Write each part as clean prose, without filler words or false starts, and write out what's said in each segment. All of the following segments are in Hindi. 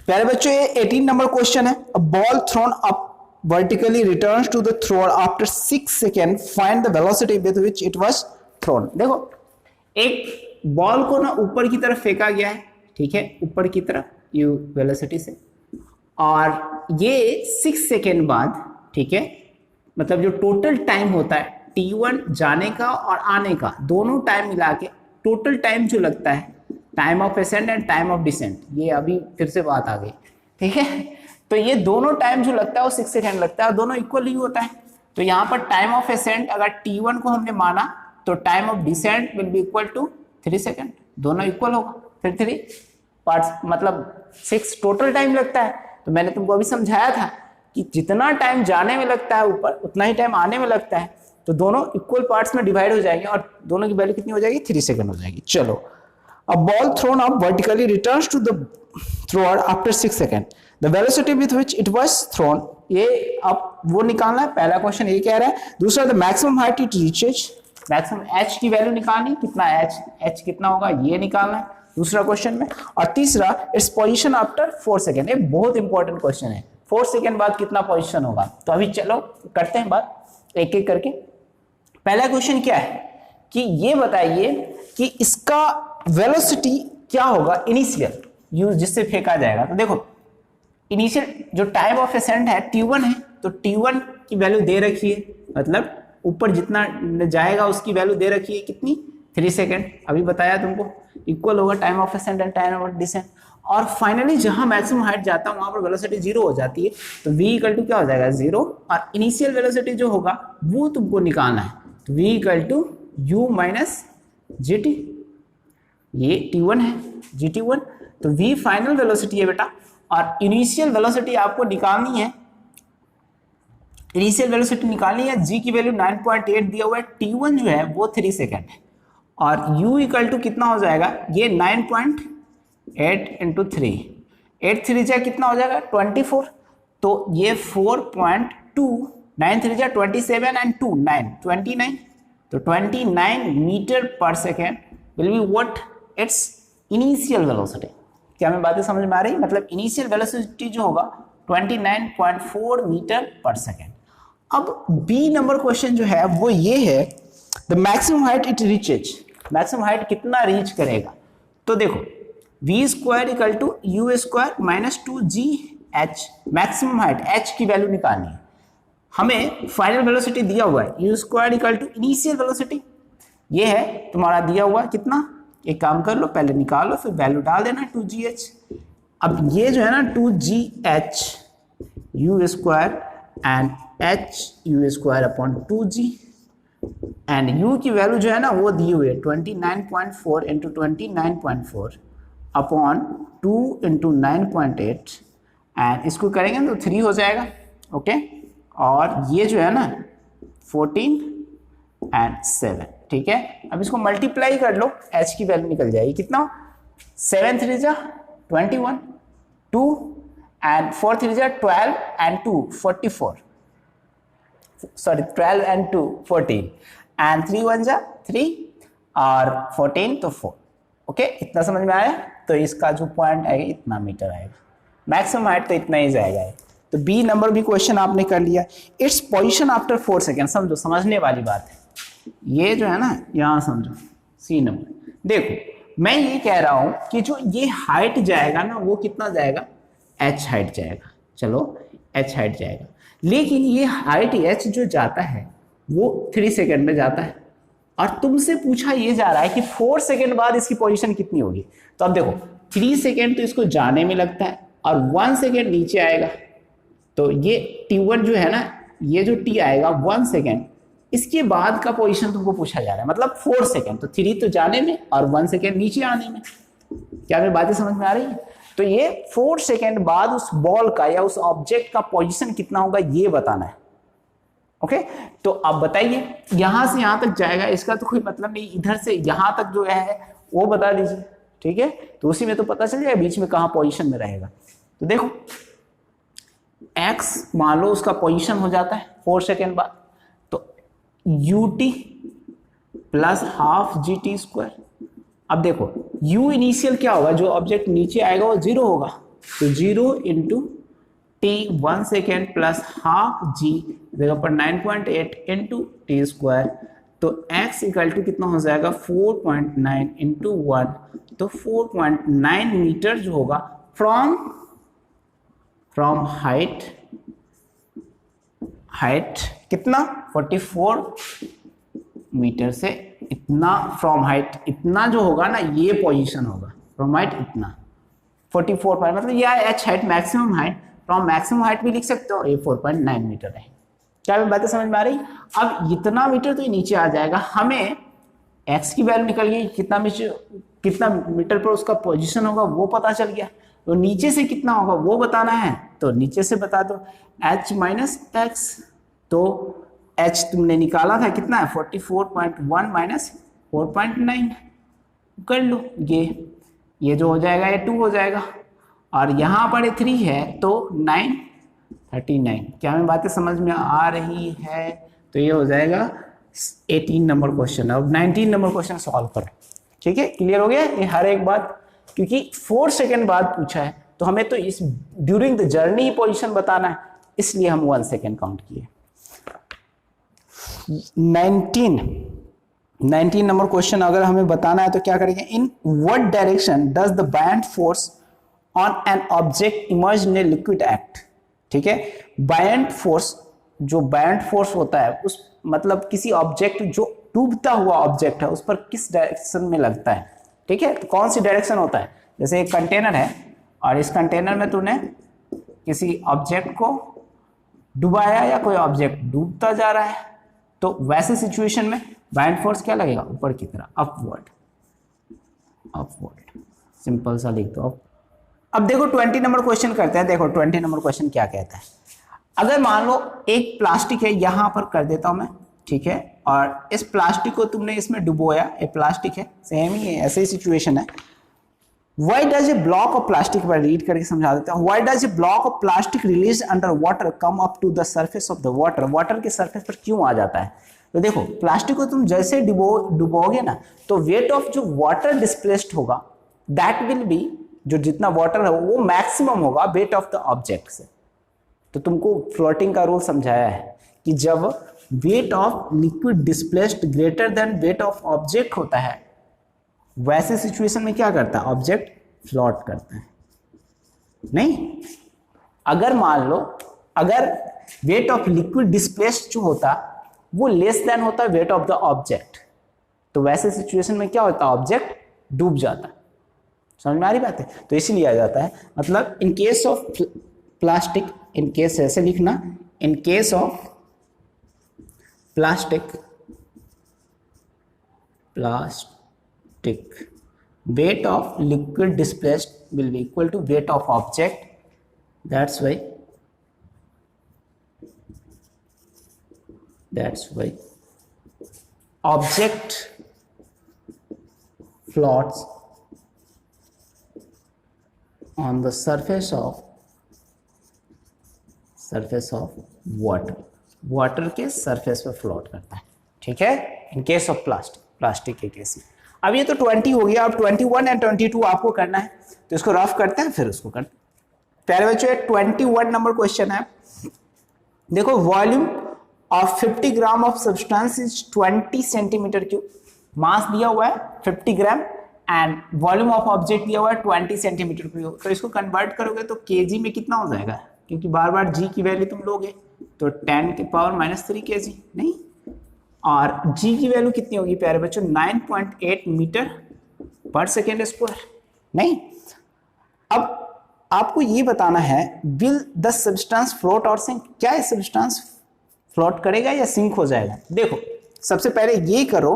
प्यारे बच्चों ये 18 नंबर क्वेश्चन है। A ball throne up vertically returns to the thrower after 6 seconds. Find the velocity with which it was thrown. देखो एक बॉल को ना ऊपर की तरफ फेंका गया है, ठीक है, ऊपर की तरफ यू वेलोसिटी से, और ये 6 सेकेंड बाद, ठीक है, मतलब जो टोटल टाइम होता है t1 जाने का और आने का, दोनों टाइम मिला के टोटल टाइम जो लगता है, time of ascend and time of descent, ये अभी फिर से बात आ गई, ठीक है। तो ये दोनों टाइम जो लगता है वो 6 सेकेंड लगता है और दोनों इक्वल ही होता है। तो यहाँ पर टाइम ऑफ असेंट अगर t1 को हमने माना तो time of descent will be equal to 3 second, दोनों इक्वल होगा। फिर 3 पार्ट्स मतलब 6 टोटल टाइम लगता है। तो मैंने तुमको अभी समझाया था कि जितना टाइम जाने में लगता है ऊपर उतना ही टाइम आने में लगता है, तो दोनों इक्वल पार्ट्स में डिवाइड हो जाएंगे और दोनों की वैल्यू कितनी हो जाएगी, 3 सेकेंड हो जाएगी। चलो, a ball thrown up vertically returns to the thrower after 6 seconds. The velocity with which it was thrown, ये अब वो निकालना है, पहला क्वेश्चन ये कह रहा है। दूसरा, the maximum height it reaches, maximum h की वैल्यू निकालनी, कितना h कितना होगा ये निकालना है दूसरा क्वेश्चन में। और तीसरा, इट्स पोजीशन आफ्टर 4 सेकेंड, ये बहुत इंपॉर्टेंट क्वेश्चन है, 4 सेकेंड बाद कितना पोजीशन होगा। तो अभी चलो करते हैं बात एक एक करके। पहला क्वेश्चन क्या है कि ये बताइए कि इसका वेलोसिटी क्या होगा इनिशियल, यूज जिससे फेंका जाएगा। तो देखो इनिशियल जो टाइम ऑफ असेंट है t1 है, तो t1 की वैल्यू दे रखी है, मतलब ऊपर जितना जाएगा उसकी वैल्यू दे रखी है कितनी, 3 सेकेंड, अभी बताया तुमको, इक्वल होगा time of ascent and time of descent. और फाइनली जहां मैक्सिमम हाइट जाता है वहां पर वेलोसिटी 0 हो जाती है, तो v इक्वल टू क्या हो जाएगा 0, और इनिशियल वेलोसिटी जो होगा वो तुमको निकालना है। तो v equal to u minus gt, ये t1 है gt1, तो v फाइनल वेलोसिटी है बेटा, और इनिशियल वेलोसिटी आपको निकालनी है, इनिशियल वेलोसिटी निकालनी है, g की वैल्यू 9.8 दिया हुआ है, t1 जो है वो 3 सेकेंड है, और u इक्वल टू कितना हो जाएगा, ये 9.8 इंटू 3, 8 3 जा कितना हो जाएगा 24, तो ये 4.2, 9 3 जा 27 एंड 2 9 29, तो 29 मीटर पर second will be what it's initial velocity. क्या मैं बातें समझ में आ रही, मतलब इनिशियल वेलोसिटी जो होगा 29.4 मीटर पर सेकेंड। अब बी नंबर क्वेश्चन जो है वो ये है, the maximum height it reaches, maximum height कितना रीच करेगा। तो देखो v square equal to u square minus 2gh, maximum height h की वैल्यू निकालनी है, हमें फाइनल वेलोसिटी दिया हुआ है u square equal to initial velocity, ये है तुम्हारा दिया हुआ कितना, एक काम कर लो पहले निकाल लो फिर वैल्यू डाल देना 2gh। अब ये जो है ना 2gh u square and h u square upon 2g, and u की वैल्यू जो है ना वो दी हुई है 29.4 इंटू 29.4 अपॉन 2 इंटू 9.8, एंड इसको करेंगे तो 3 हो जाएगा, ओके। और ये जो है ना 14 एंड 7, ठीक है। अब इसको मल्टीप्लाई कर लो, h की वैल्यू निकल जाएगी कितना, 7 3 जा 21, 2 एंड 4 3 जा 12 एंड 2 44, सॉरी 12 एंड 2 14, एंड 3 1 जा 3 और 14 तो 4, ओके। इतना समझ में आया। तो इसका जो पॉइंट आएगा इतना मीटर आएगा, मैक्सिमम हाइट तो इतना ही जाएगा। तो बी नंबर भी क्वेश्चन आपने कर लिया। इट्स पोजीशन आफ्टर 4 सेकेंड, समझो समझने वाली बात है, ये जो है ना यहाँ समझो सी नंबर। देखो मैं ये कह रहा हूं कि जो ये हाइट जाएगा ना वो कितना जाएगा, h हाइट जाएगा, चलो h हाइट जाएगा, लेकिन ये हाइट h जो जाता है वो 3 सेकेंड में जाता है, और तुमसे पूछा ये जा रहा है कि 4 सेकेंड बाद इसकी पोजीशन कितनी होगी। तो अब देखो 3 सेकेंड तो इसको जाने में लगता है और 1 सेकेंड नीचे आएगा, तो ये t1 जो है ना, ये जो t आएगा 1 सेकेंड, इसके बाद का पोजीशन तुमको पूछा जा रहा है, मतलब 4 सेकेंड, तो 3 तो जाने में और 1 सेकेंड नीचे आने में। क्या मेरी बातें समझ में आ रही है। तो ये 4 सेकेंड बाद उस बॉल का या उस ऑब्जेक्ट का पोजीशन कितना होगा ये बताना है, ओके। तो अब बताइए यहां से यहां तक जाएगा, इसका तो कोई मतलब नहीं, इधर से यहां तक जो है वो बता दीजिए, ठीक है। तो उसी में तो पता चल जाएगा बीच में कहां पोजीशन में रहेगा। तो देखो x मान लो उसका पोजीशन हो जाता है 4 सेकेंड बाद, तो ut plus half gt square. अब देखो u इनिशियल क्या होगा, जो ऑब्जेक्ट नीचे आएगा वो 0 होगा, तो 0 into T 1 second plus half G जगह पर 9.8 इंटू टी स्क्वायर, तो x इक्वल टू कितना हो जाएगा 4.9 इंटू 1, तो 4.9 मीटर जो होगा फ्रॉम हाइट कितना 44 मीटर से इतना, फ्रॉम हाइट इतना जो होगा ना ये पोजीशन होगा, फ्रॉम हाइट इतना 44 पर मतलब यह h height maximum height, from maximum height भी लिख सकते हो, ये 4.9 मीटर है। क्या बातें समझ में आ रही? अब इतना मीटर तो ये नीचे आ जाएगा, हमें x की वैल्यू निकल गई, कितना मीटर पर उसका पोजीशन होगा वो पता चल गया, तो नीचे से कितना होगा वो बताना है, तो नीचे से बता दो h माइनस एक्स, तो h तुमने निकाला था कितना है 44.1 माइनस 4.9 कर लो, ये जो हो जाएगा ये 2 हो जाएगा, और यहाँ पर 3 है तो 939। क्या हमें बातें समझ में आ रही है? तो ये हो जाएगा 18 नंबर क्वेश्चन। अब 19 नंबर क्वेश्चन सॉल्व करें, ठीक है? क्लियर हो गया ये हर एक बात, क्योंकि 4 सेकेंड बाद पूछा है तो हमें तो इस ड्यूरिंग द जर्नी पोजीशन बताना है, इसलिए हम 1 सेकेंड काउंट किए। 19 नंबर क्वेश्चन अगर हमें बताना है तो क्या करेंगे, in what direction does the buoyant force on an object emerge in a liquid act. ठीक है, बायंट फोर्स, जो बायंट फोर्स होता है उस मतलब किसी ऑब्जेक्ट जो डूबता हुआ ऑब्जेक्ट है उस पर किस डायरेक्शन में लगता है। ठीक है, तो कौन सी डायरेक्शन होता है, जैसे एक कंटेनर है और इस कंटेनर में तूने किसी ऑब्जेक्ट को डुबाया या कोई ऑब्जेक्ट डूबता जा रहा है, तो वैसे सिचुएशन में बायंट फोर्स क्या लगेगा, ऊपर की तरह, अपवर्ड। सिंपल सा लिख दो। अब देखो 20 नंबर क्वेश्चन करते हैं। देखो 20 नंबर क्वेश्चन क्या कहता है, अगर मान लो एक प्लास्टिक है, यहां पर कर देता हूं मैं, ठीक है, और इस प्लास्टिक को तुमने इसमें डुबोया, ये प्लास्टिक है, सेम ही है, ऐसे ही सिचुएशन है। Why does a block of plastic, पर रीड करके समझा देता हूं, Why does a block of plastic released under water come up to the surface of the water? Water के सरफेस पर क्यों आ जाता है? तो देखो प्लास्टिक को तुम जैसे डुबोगे ना, तो वेट ऑफ जो वाटर डिस्प्लेस्ड होगा दैट विल बी, जो जितना वाटर है वो मैक्सिमम होगा वेट ऑफ द ऑब्जेक्ट से। तो तुमको फ्लोटिंग का रूल समझाया है कि जब weight of liquid displaced greater than weight of object होता है, वैसे सिचुएशन में क्या करता है, ऑब्जेक्ट फ्लोट करता है। नहीं, अगर मान लो अगर वेट ऑफ लिक्विड डिस्प्लेस्ड जो होता वो लेस देन होता है वेट ऑफ द ऑब्जेक्ट, तो वैसे सिचुएशन में क्या होता है, ऑब्जेक्ट डूब जाता है। समझ में आ रही बात है? तो इसीलिए आ जाता है, मतलब in case of plastic, in case ऐसे लिखना, in case of plastic weight of liquid displaced will be equal to weight of object. That's why object floats on the surface of water के सरफेस पे फ्लोट करता है। ठीक है, इन केस ऑफ प्लास्टिक के केस में। अब ये तो 20 हो गया, अब 21 एंड 22 आपको करना है, तो इसको रफ करते हैं फिर उसको करते हैं। प्यारे बच्चों 21 नंबर क्वेश्चन है। देखो volume of 50 gram of substance is 20 centimetre cube, mass दिया हुआ है 50 gram and volume of object दिया हुआ है 20 सेंटीमीटर क्यूब। तो इसको कन्वर्ट करोगे तो केजी में कितना हो जाएगा, क्योंकि बार बार जी की वैल्यू तुम लोगे, तो 10 की पावर -3 केजी नहीं, और g की वैल्यू कितनी होगी प्यारे बच्चों, 9.8 मीटर पर सेकेंड स्क्वायर। नहीं, अब आपको ये बताना है विल द सब्सटेंस फ्लोट और सिंक, क्या ये सब्सटेंस फ्लोट करेगा या सिंक हो जाएगा। देखो सबसे पहले ये करो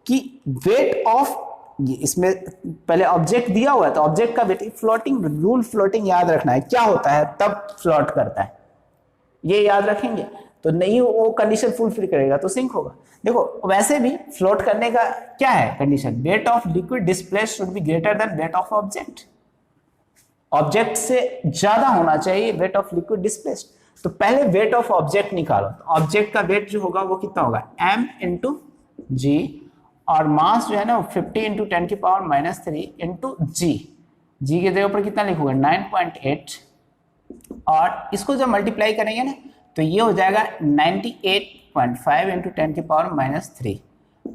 कि वेट ऑफ, इसमें पहले ऑब्जेक्ट दिया हुआ है तो ऑब्जेक्ट का वेट, फ्लोटिंग रूल, फ्लोटिंग याद रखना है, क्या होता है तब फ्लोट करता है, ये याद रखेंगे तो नहीं वो कंडीशन फुलफिल करेगा तो सिंक होगा। देखो वैसे भी फ्लोट करने का क्या है condition, weight of liquid displaced should be greater than weight of object, object से ज्यादा होना चाहिए वेट ऑफ लिक्विड डिस्प्लेस्ड। तो पहले वेट ऑफ ऑब्जेक्ट निकालो, तो ऑब्जेक्ट का वेट जो होगा वो कितना होगा, m इंटू जी, और मास जो है ना 50 इंटू 10 की पावर -3 इंटू जी, जी की जगह पर कितना लिखोगे 9.8, और इसको जब मल्टीप्लाई करेंगे ना तो ये हो जाएगा 98.5 इंटू 10 की पावर -3।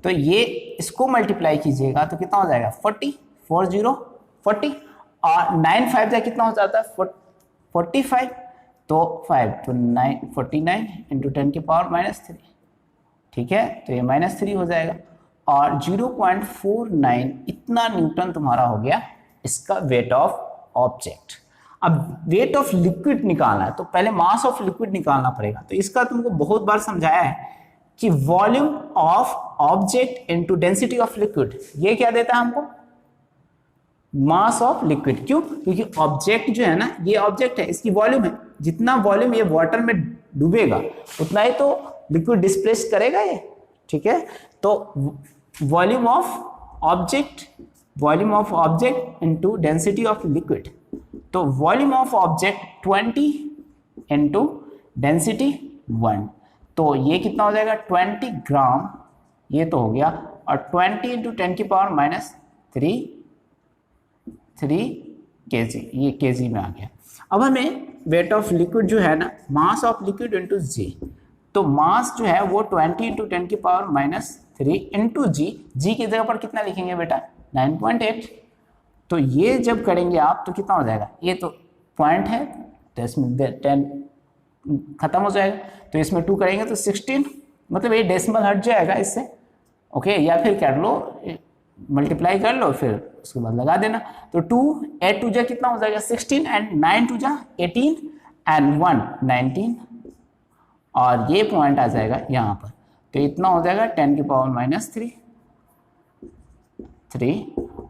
तो ये इसको मल्टीप्लाई कीजिएगा तो कितना हो जाएगा 40 40, और 9 5 जा कितना हो जाता है 45, तो 5 तो 49 इंटू 10 की पावर -3, ठीक है, तो ये -3 हो जाएगा, और 0.49 इतना न्यूटन तुम्हारा हो गया इसका वेट ऑफ ऑब्जेक्ट। अब वेट ऑफ लिक्विड निकालना है तो पहले मास ऑफ लिक्विड निकालना पड़ेगा। तो इसका तुमको बहुत बार समझाया है कि volume of object into density of liquid, ये क्या देता है हमको मास ऑफ लिक्विड। क्यों? क्योंकि ऑब्जेक्ट जो है ना, ये ऑब्जेक्ट है, इसकी वॉल्यूम है, जितना वॉल्यूम ये वाटर में डूबेगा उतना ही तो लिक्विड डिस्प्लेस करेगा ये, ठीक है। तो volume of object into density of liquid, तो volume of object 20 into density 1, तो ये कितना हो जाएगा 20 ग्राम, ये तो हो गया, और 20 इंटू 10 की पावर -3 kg, ये kg में आ गया। अब हमें वेट ऑफ लिक्विड जो है ना, मास ऑफ लिक्विड इंटू जी, तो मास जो है वो 20 इंटू 10 की पावर -3 इंटू जी, जी की जगह पर कितना लिखेंगे बेटा 9.8। तो ये जब करेंगे आप तो कितना हो जाएगा, ये तो पॉइंट है तो इसमें 10 खत्म हो जाएगा, तो इसमें 2 करेंगे तो 16, मतलब ये डेसिमल हट जाएगा इससे, ओके, या फिर कर लो मल्टीप्लाई कर लो फिर उसके बाद लगा देना। तो 2 8 2 जा कितना हो जाएगा 16, एंड 9 2 जा 18, एंड 1 19, और ये पॉइंट आ जाएगा यहाँ पर, तो इतना हो जाएगा 10 की पावर -3,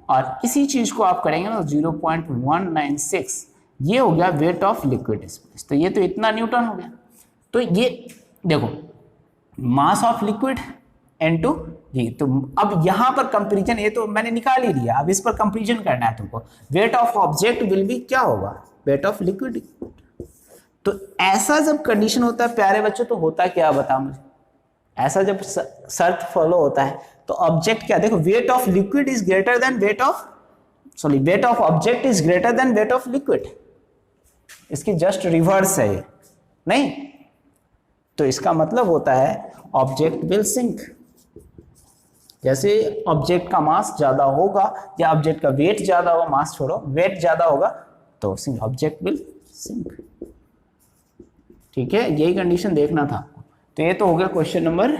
और इसी चीज को आप करेंगे ना 0.196, ये हो गया वेट ऑफ लिक्विड स्पेस। तो ये तो इतना न्यूटन हो गया। तो ये देखो मास ऑफ लिक्विड इनटू जी, तो अब यहां पर कंपैरिजन, ये तो मैंने निकाल ही लिया, अब इस पर कंपैरिजन करना है तुमको। Weight of object will be क्या होगा वेट ऑफ लिक्विड। तो ऐसा जब कंडीशन होता है प्यारे बच्चों, तो होता क्या बता मुझे, ऐसा जब शर्त फॉलो होता है तो ऑब्जेक्ट क्या, देखो weight of liquid is greater than weight of object is greater than weight of liquid, इसकी जस्ट रिवर्स है ये, नहीं, तो इसका मतलब होता है ऑब्जेक्ट विल सिंक। जैसे ऑब्जेक्ट का मास ज्यादा होगा या ऑब्जेक्ट का वेट ज्यादा होगा, मास छोड़ो, वेट ज्यादा होगा तो ऑब्जेक्ट विल सिंक, ठीक है, यही कंडीशन देखना था। तो ये तो हो गया क्वेश्चन नंबर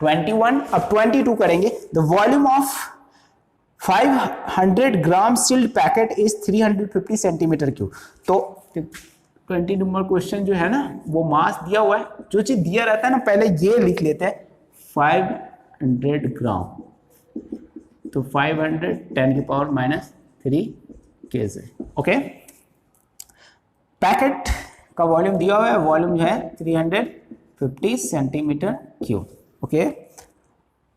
21। अब 22 करेंगे। The volume of 500 gram sealed packet is 350 centimetre cube. तो 20 नंबर क्वेश्चन जो है ना, वो मास दिया हुआ है, जो चीज दिया रहता है ना पहले ये लिख लेते हैं 500 ग्राम, तो 500 10 की पावर -3 kg, ओके। पैकेट का वॉल्यूम दिया हुआ है, वॉल्यूम जो है 350 centimetre cube, okay.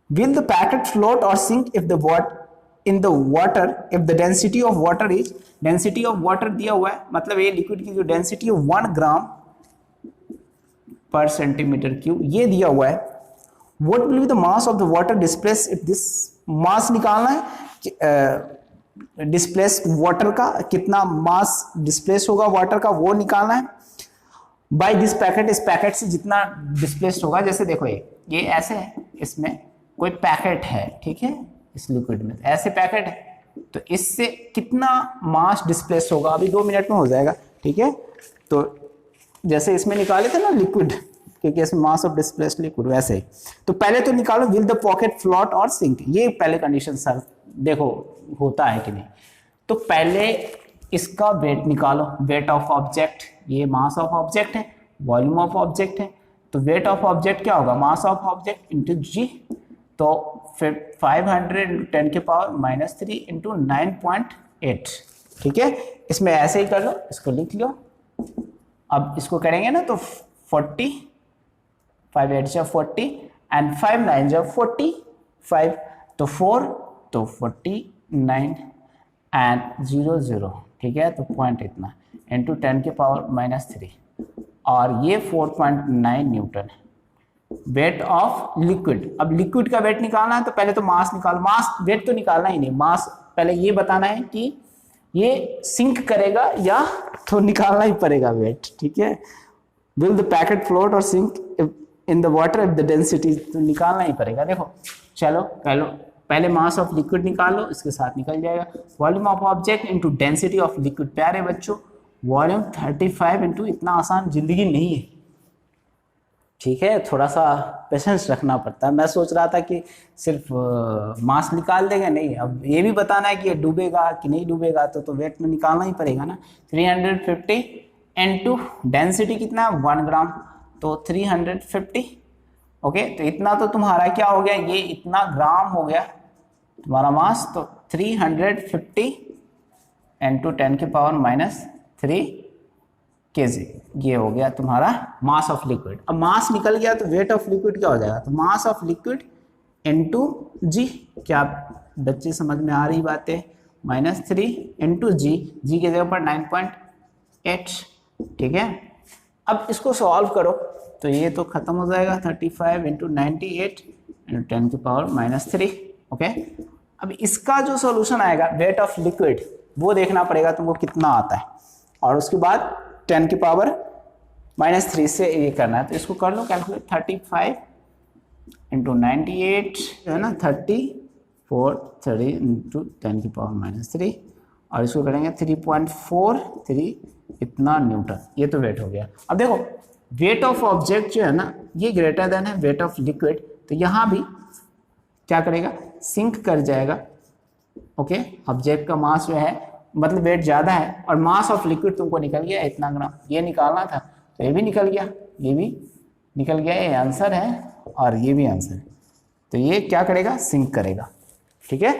Will the packet float और sink if the in the water if the density of water is, density of water दिया हुआ है, मतलब ये लिक्विड की जो डेंसिटी है 1 ग्राम पर सेंटीमीटर क्यूब, ये दिया हुआ है। What will be the mass of the water displace if this, mass निकालना है डिस्प्लेस वाटर का, कितना मास डिस्प्लेस होगा वाटर का वो निकालना है। बाय दिस पैकेट, इस पैकेट से जितना डिस्प्लेस्ड होगा, जैसे देखो ये ऐसे है, इसमें कोई पैकेट है, ठीक है, इस लिक्विड में ऐसे पैकेट है, तो इससे कितना मास डिस्प्लेस होगा अभी 2 मिनट में हो जाएगा, ठीक है। तो जैसे इसमें निकाले थे ना लिक्विड, क्योंकि इसमें मास ऑफ डिस्प्लेस्ड लिक्विड, वैसे ही तो पहले तो निकालो विल द पॉकेट फ्लोट और सिंक, ये पहले कंडीशन सर देखो होता है कि नहीं। तो पहले इसका वेट निकालो, वेट ऑफ ऑब्जेक्ट, ये मास ऑफ ऑब्जेक्ट है, वॉल्यूम ऑफ ऑब्जेक्ट है, तो वेट ऑफ ऑब्जेक्ट क्या होगा मास ऑफ ऑब्जेक्ट इंटू जी, तो फिर 500 इंटू 10 की पावर -3 इंटू 9.8, ठीक है। इसमें ऐसे ही कर लो, इसको लिख लो। अब इसको करेंगे ना तो 40, 5 8 जा 40 एंड 5 9 जा 45, तो 4 तो 49 एंड 0 0, ठीक है, तो पॉइंट इतना इंटू 10 की पावर -3, और ये 4.9 न्यूटन है वेट ऑफ लिक्विड। अब लिक्विड का वेट निकालना है तो पहले तो मास निकालो, मास वेट तो निकालना ही नहीं, मास पहले ये बताना है कि ये सिंक करेगा या तो निकालना ही पड़ेगा वेट, ठीक है। विल द पैकेट फ्लोट और sink in the water if the density, तो निकालना ही पड़ेगा। देखो चलो पहले मास ऑफ लिक्विड निकाल लो, इसके साथ निकल जाएगा। Volume of object into density of liquid. प्यारे बच्चों वॉल्यूम 35 इंटू, इतना आसान जिंदगी नहीं है, ठीक है, थोड़ा सा पेशेंस रखना पड़ता है। मैं सोच रहा था कि सिर्फ मास निकाल देंगे, नहीं, अब ये भी बताना है कि ये डूबेगा कि नहीं डूबेगा, तो वेट में निकालना ही पड़ेगा ना। 350 इंटू डेंसिटी कितना है 1 ग्राम, तो 350, ओके। तो इतना तो तुम्हारा क्या हो गया, ये इतना ग्राम हो गया तुम्हारा मास, तो 350 इंटू 10⁻³ kg, ये हो गया तुम्हारा मास ऑफ लिक्विड। अब मास निकल गया तो वेट ऑफ लिक्विड क्या हो जाएगा, तो मास ऑफ लिक्विड इंटू जी। क्या बच्चे समझ में आ रही बातें, -3 इंटू जी के जगह पर 9.8, ठीक है। अब इसको सॉल्व करो तो ये तो खत्म हो जाएगा, 35 इंटू 98 इंटू 10⁻³ ओके। अब इसका जो सॉल्यूशन आएगा वेट ऑफ लिक्विड, वो देखना पड़ेगा तुमको कितना आता है, और उसके बाद 10⁻³ से ये करना है। तो इसको कर लो कैलकुलेट, 35 इंटू 98 है ना, 30 इंटू 10⁻³ और इसको करेंगे 3.43 इतना न्यूटन, ये तो वेट हो गया। अब देखो वेट ऑफ ऑब्जेक्ट जो है ना ये ग्रेटर देन है वेट ऑफ लिक्विड, तो यहाँ भी क्या करेगा, सिंक कर जाएगा, ओके। ऑब्जेक्ट का मास जो है मतलब वेट ज़्यादा है, और मास ऑफ लिक्विड तुमको निकल गया इतना ग्राम, ये निकालना था तो ये भी निकल गया, ये भी निकल गया, ये आंसर है और ये भी आंसर है। तो ये क्या करेगा, सिंक करेगा, ठीक है।